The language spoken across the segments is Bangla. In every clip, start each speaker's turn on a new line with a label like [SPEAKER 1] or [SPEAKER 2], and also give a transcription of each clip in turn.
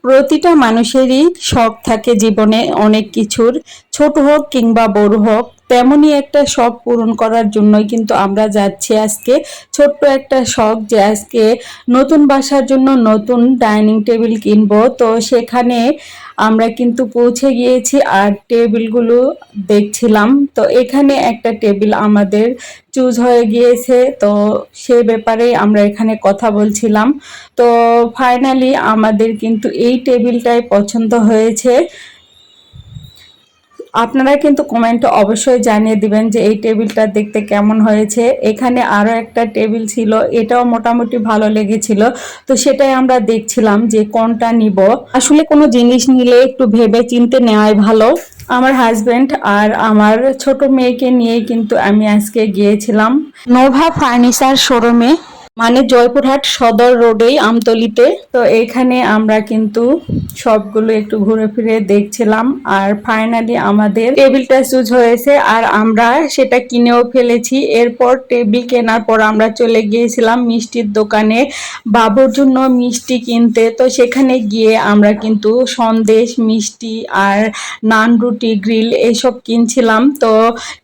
[SPEAKER 1] প্রতিটা মানুষেরই শখ থাকে জীবনে অনেক কিছুর, ছোট হোক কিংবা বড় হোক। তেমনই একটা শখ পূরণ করার জন্যই কিন্তু আমরা যাচ্ছি আজকে। ছোট্ট একটা শখ যে আজকে নতুন বাসার জন্য নতুন ডাইনিং টেবিল কিনবো, তো সেখানে আমরা কিন্তু পৌঁছে গিয়েছি আর টেবিলগুলো দেখছিলাম। তো এখানে একটা টেবিল আমাদের চুজ হয়ে গিয়েছে, তো সে ব্যাপারে আমরা এখানে কথা বলছিলাম। তো ফাইনালি আমাদের কিন্তু এই টেবিলটাই পছন্দ হয়েছে। আপনারা কিন্তু কমেন্টে অবশ্যই জানিয়ে দিবেন যে এই টেবিলটা দেখতে কেমন হয়েছে। এখানে আরও একটা টেবিল ছিল, এটাও মোটামুটি ভালো লেগেছিল। তো সেটাই আমরা দেখছিলাম যে কোনটা নিব। আসলে কোনো জিনিস নিলে একটু ভেবে চিন্তে নেওয়াই ভালো। আমার হাজবেন্ড আর আমার ছোট মেয়েকে নিয়ে কিন্তু আমি আজকে গিয়েছিলাম নোভা ফার্নিচার শোরুমে, মানে জয়পুরহাট সদর রোডেই আমতলিতে। তো এখানে আমরা কিন্তু সবগুলো একটু ঘুরে ফিরে দেখছিলাম আর ফাইনালি আমাদের টেবিলটা চুজ হয়েছে আর আমরা সেটা কিনেও ফেলেছি। এরপর টেবিল কেনার পর আমরা চলে গিয়েছিলাম মিষ্টির দোকানে বাবুর জন্য মিষ্টি কিনতে। তো সেখানে গিয়ে আমরা কিন্তু সন্দেশ, মিষ্টি আর নান, রুটি, গ্রিল এইসব কিনছিলাম। তো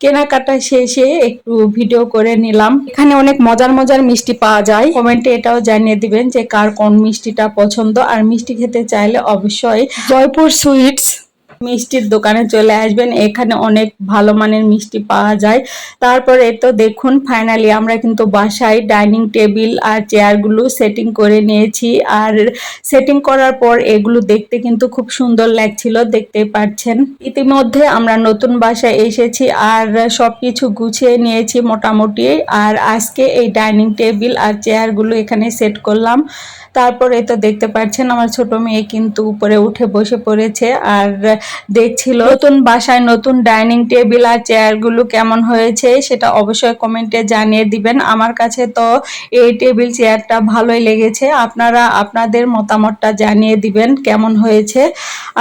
[SPEAKER 1] কেনাকাটা শেষে একটু ভিডিও করে নিলাম। এখানে অনেক মজার মজার মিষ্টি পাওয়া যায়। কমেন্টে এটাও জানিয়ে দিবেন যে কার কোন মিষ্টিটা পছন্দ। আর মিষ্টি খেতে চাইলে অবশ্যই জয়পুর সুইটস মিষ্টির দোকানে চলে আসবেন, এখানে অনেক ভালো মানের মিষ্টি পাওয়া যায়। তারপরে তো দেখুন ফাইনালি আমরা কিন্তু বাসায় ডাইনিং টেবিল আর চেয়ারগুলো সেটিং করে নিয়েছি। আর সেটিং করার পর এগুলো দেখতে কিন্তু খুব সুন্দর লাগছিল, দেখতেই পাচ্ছেন। ইতিমধ্যে আমরা নতুন বাসায় এসেছি আর সবকিছু গুছিয়ে নিয়েছি মোটামুটি। আর আজকে এই ডাইনিং টেবিল আর চেয়ারগুলো এখানে সেট করলাম। তারপরে তো দেখতে পাচ্ছেন আমার ছোট মেয়ে কিন্তু উপরে উঠে বসে পড়েছে আর দেখছিল নতুন বাসায় নতুন ডাইনিং টেবিল আর চেয়ারগুলো কেমন হয়েছে সেটা অবশ্যই কমেন্টে জানিয়ে দিবেন। আমার কাছে তো এই টেবিল চেয়ারটা ভালোই লেগেছে, আপনারা আপনাদের মতামতটা জানিয়ে দিবেন কেমন হয়েছে।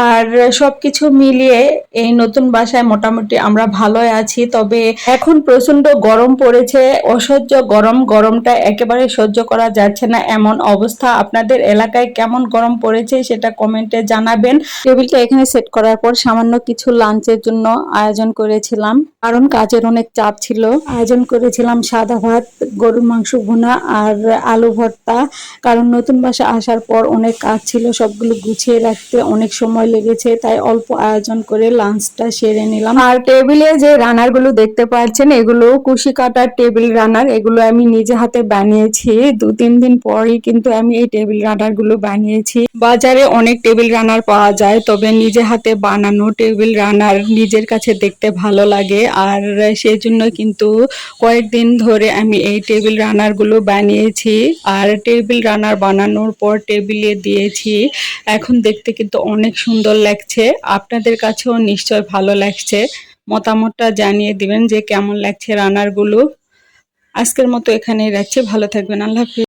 [SPEAKER 1] আর সবকিছু মিলিয়ে এই নতুন বাসায় মোটামুটি আমরা ভালোই আছি। তবে এখন প্রচন্ড গরম পড়েছে, অসহ্য গরম, গরমটা একেবারে সহ্য করা যাচ্ছে না এমন অবস্থা। আপনাদের এলাকায় কেমন গরম পড়েছে সেটা কমেন্টে জানাবেন। টেবিলটা এখানে সেট করার পর সামান্য কিছু লাঞ্চের জন্য আয়োজন করেছিলাম, কারণ কাজের অনেক চাপ ছিল। আয়োজন করেছিলাম সাদা ভাত, গরুর মাংস ভুনা আর আলু ভর্তা। কারণ নতুন বাসা আসার পর অনেক কাজ ছিল, সবগুলো গুছিয়ে রাখতে অনেক সময় লেগেছে, তাই অল্প আয়োজন করে লাঞ্চটা সেরে নিলাম। আর টেবিলে যে রানার গুলো দেখতে পাচ্ছেন এগুলো কুশি কাটার টেবিল রানার, এগুলো আমি নিজে হাতে বানিয়েছি। 2-3 দিন পরই কিন্তু আমি এই টেবিল রানার গুলো বানিয়েছি। বাজারে অনেক টেবিল রানার পাওয়া যায়, তবে নিজে হাতে বানানো টেবিল রানার নিজের কাছে দেখতে ভালো লাগে। আর সেই জন্য কিন্তু কয়েকদিন ধরে আমি এই টেবিল রানার গুলো বানিয়েছি। আর টেবিল রানার বানানোর পর টেবিলে দিয়েছি, এখন দেখতে কিন্তু অনেক সুন্দর লাগছে। আপনাদের কাছেও নিশ্চয় ভালো লাগছে, মতামতটা জানিয়ে দিবেন যে কেমন লাগছে রানার গুলো। আজকের মতো এখানেই রাখছি, ভালো থাকবেন, আল্লাহ হাফেজ।